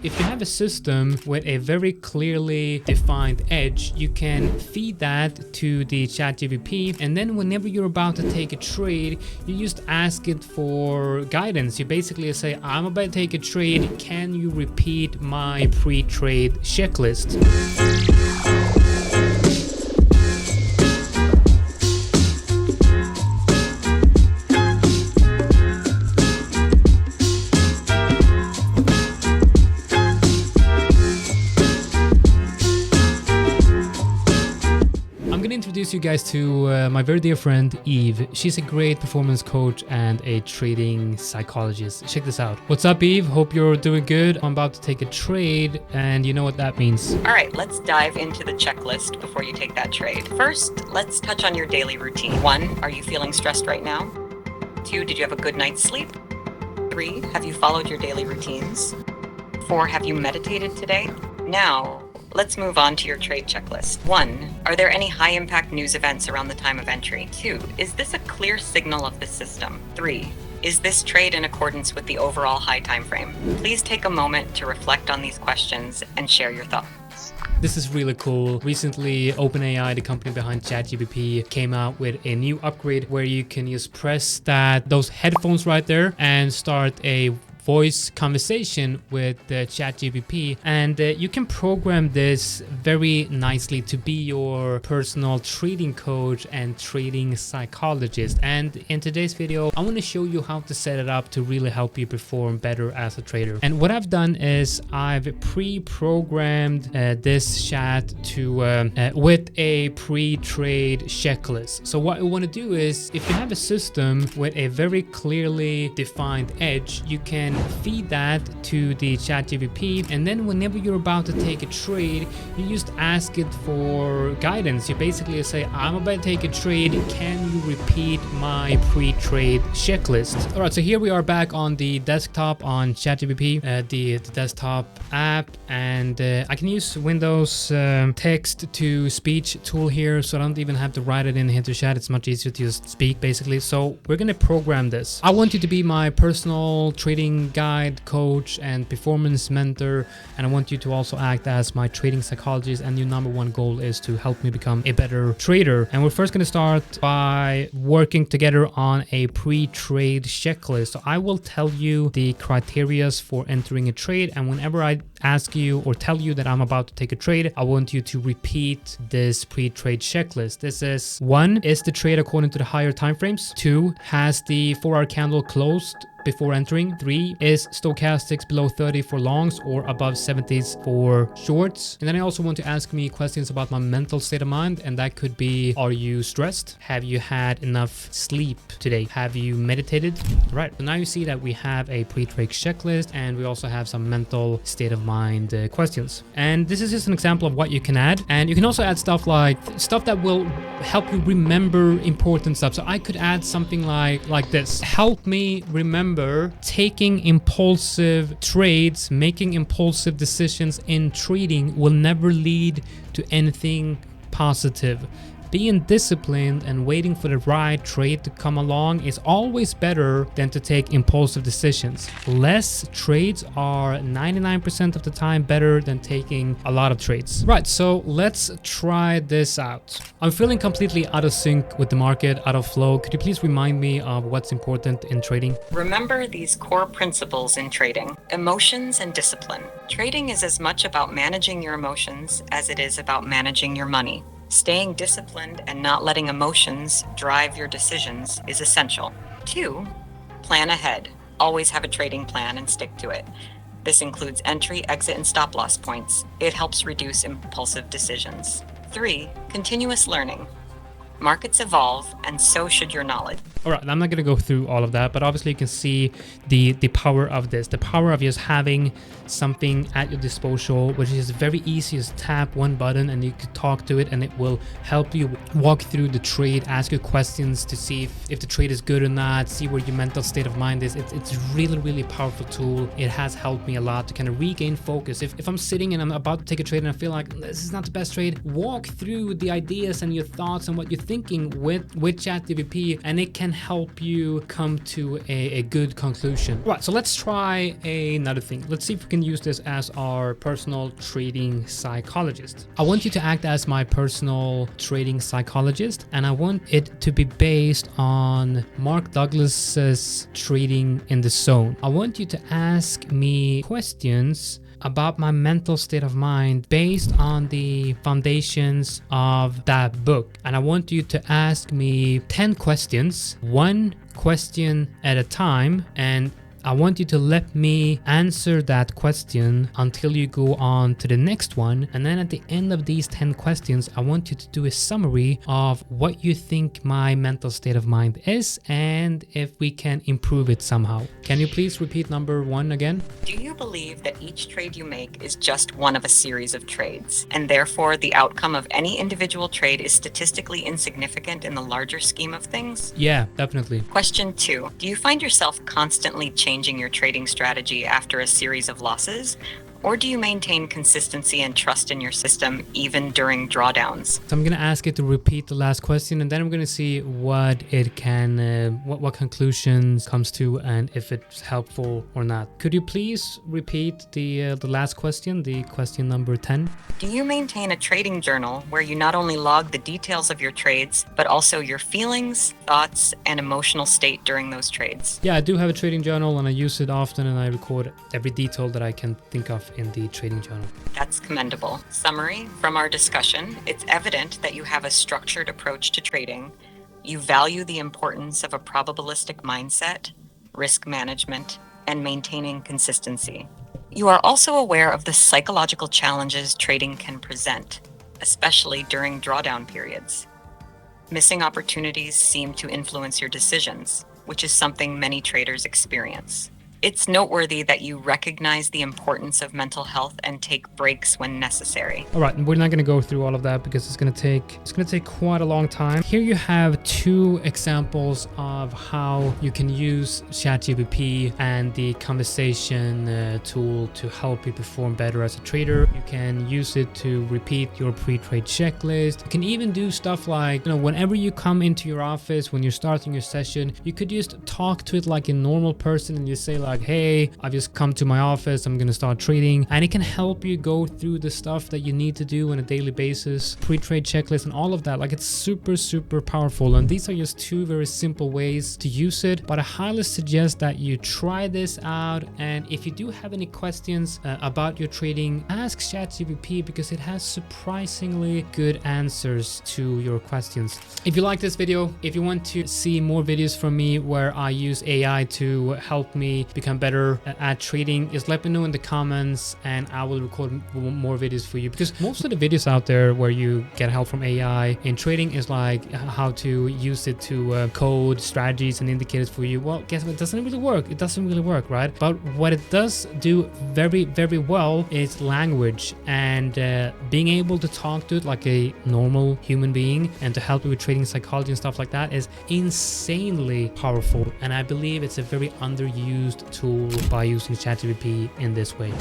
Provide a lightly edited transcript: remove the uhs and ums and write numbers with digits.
If you have a system with a very clearly defined edge, you can feed that to the ChatGPT, and then whenever you're about to take a trade, you just ask it for guidance. You basically say, I'm about to take a trade, can you repeat my pre-trade checklist? Introduce you guys to my very dear friend Eve. She's a great performance coach and a trading psychologist. Check this out. What's up, Eve? Hope you're doing good. I'm about to take a trade, and you know what that means. All right, let's dive into the checklist before you take that trade. First, let's touch on your daily routine. 1, are you feeling stressed right now? 2, did you have a good night's sleep? 3, have you followed your daily routines? 4, have you meditated today? Now, let's move on to your trade checklist. 1, are there any high impact news events around the time of entry? 2, is this a clear signal of the system? 3, is this trade in accordance with the overall high time frame? Please take a moment to reflect on these questions and share your thoughts. This is really cool. Recently, OpenAI, the company behind ChatGPT, came out with a new upgrade where you can just press those headphones right there and start a voice conversation with ChatGPT, and you can program this very nicely to be your personal trading coach and trading psychologist. And in today's video, I want to show you how to set it up to really help you perform better as a trader. And what I've done is I've pre-programmed this chat to with a pre-trade checklist. So what I want to do is, if you have a system with a very clearly defined edge, you can feed that to the ChatGPT, and then whenever you're about to take a trade, you just ask it for guidance. You basically say, I'm about to take a trade, can you repeat my pre-trade checklist? All right, so here we are back on the desktop on ChatGPT, the desktop app, and I can use Windows text to speech tool here, so I don't even have to write it in here to chat. It's much easier to just speak, basically. So we're gonna program this. I want you to be my personal trading guide, coach, and performance mentor, and I want you to also act as my trading psychologist, and your number one goal is to help me become a better trader. And we're first going to start by working together on a pre-trade checklist. So I will tell you the criterias for entering a trade, and whenever I ask you or tell you that I'm about to take a trade, I want you to repeat this pre-trade checklist. This is: 1, is the trade according to the higher time frames? 2, has the 4-hour candle closed before entering? 3, is stochastics below 30 for longs or above 70s for shorts? And then I also want to ask me questions about my mental state of mind, and that could be: are you stressed? Have you had enough sleep today? Have you meditated? Right, so now you see that we have a pre-trade checklist, and we also have some mental state of mind questions. And this is just an example of what you can add, and you can also add stuff that will help you remember important stuff. So I could add something like this: help me remember taking impulsive trades, making impulsive decisions in trading will never lead to anything positive. Being disciplined and waiting for the right trade to come along is always better than to take impulsive decisions. Less trades are 99% of the time better than taking a lot of trades. Right, so let's try this out. I'm feeling completely out of sync with the market, out of flow. Could you please remind me of what's important in trading? Remember these core principles in trading: emotions and discipline. Trading is as much about managing your emotions as it is about managing your money. Staying disciplined and not letting emotions drive your decisions is essential. 2, plan ahead. Always have a trading plan and stick to it. This includes entry, exit, and stop loss points. It helps reduce impulsive decisions. 3, continuous learning. Markets evolve, and so should your knowledge. All right, I'm not going to go through all of that, but obviously you can see the power of this, the power of just having something at your disposal, which is very easy. Just tap one button and you can talk to it, and it will help you walk through the trade, ask you questions to see if the trade is good or not, see where your mental state of mind is. It's really, really powerful tool. It has helped me a lot to kind of regain focus. If I'm sitting and I'm about to take a trade and I feel like this is not the best trade, walk through the ideas and your thoughts and what you're thinking with ChatGPT, and it can can help you come to a good conclusion. Right, so let's try another thing. Let's see if we can use this as our personal trading psychologist. I want you to act as my personal trading psychologist, and I want it to be based on Mark Douglas's Trading in the Zone. I want you to ask me questions about my mental state of mind based on the foundations of that book. And I want you to ask me 10 questions, one question at a time, and I want you to let me answer that question until you go on to the next one. And then at the end of these 10 questions, I want you to do a summary of what you think my mental state of mind is and if we can improve it somehow. Can you please repeat number 1 again? Do you believe that each trade you make is just one of a series of trades, and therefore the outcome of any individual trade is statistically insignificant in the larger scheme of things? Yeah, definitely. Question 2. Do you find yourself constantly changing your trading strategy after a series of losses? Or do you maintain consistency and trust in your system even during drawdowns? So I'm going to ask it to repeat the last question, and then I'm going to see what it can, what conclusions comes to, and if it's helpful or not. Could you please repeat the last question, the question number 10? Do you maintain a trading journal where you not only log the details of your trades, but also your feelings, thoughts, and emotional state during those trades? Yeah, I do have a trading journal, and I use it often, and I record every detail that I can think of in the trading journal. That's commendable. Summary from our discussion, it's evident that you have a structured approach to trading. You value the importance of a probabilistic mindset, risk management, and maintaining consistency. You are also aware of the psychological challenges trading can present, especially during drawdown periods. Missing opportunities seem to influence your decisions, which is something many traders experience. It's noteworthy that you recognize the importance of mental health and take breaks when necessary. All right, and we're not going to go through all of that because it's going to take quite a long time. Here you have 2 examples of how you can use ChatGPT and the conversation tool to help you perform better as a trader. You can use it to repeat your pre-trade checklist. You can even do stuff like, whenever you come into your office, when you're starting your session, you could just talk to it like a normal person, and you say like, hey, I've just come to my office, I'm gonna start trading, and it can help you go through the stuff that you need to do on a daily basis, pre-trade checklist and all of that. Like, it's super powerful, and these are just 2 very simple ways to use it. But I highly suggest that you try this out, and if you do have any questions about your trading, ask ChatGPT because it has surprisingly good answers to your questions. If you like this video, if you want to see more videos from me where I use AI to help me become better at trading, just let me know in the comments and I will record more videos for you, because most of the videos out there where you get help from AI in trading is like how to use it to code strategies and indicators for you. Well, guess what? It doesn't really work. It doesn't really work, right? But what it does do very well is language, and being able to talk to it like a normal human being and to help you with trading psychology and stuff like that is insanely powerful. And I believe it's a very underused tool by using ChatGPT in this way.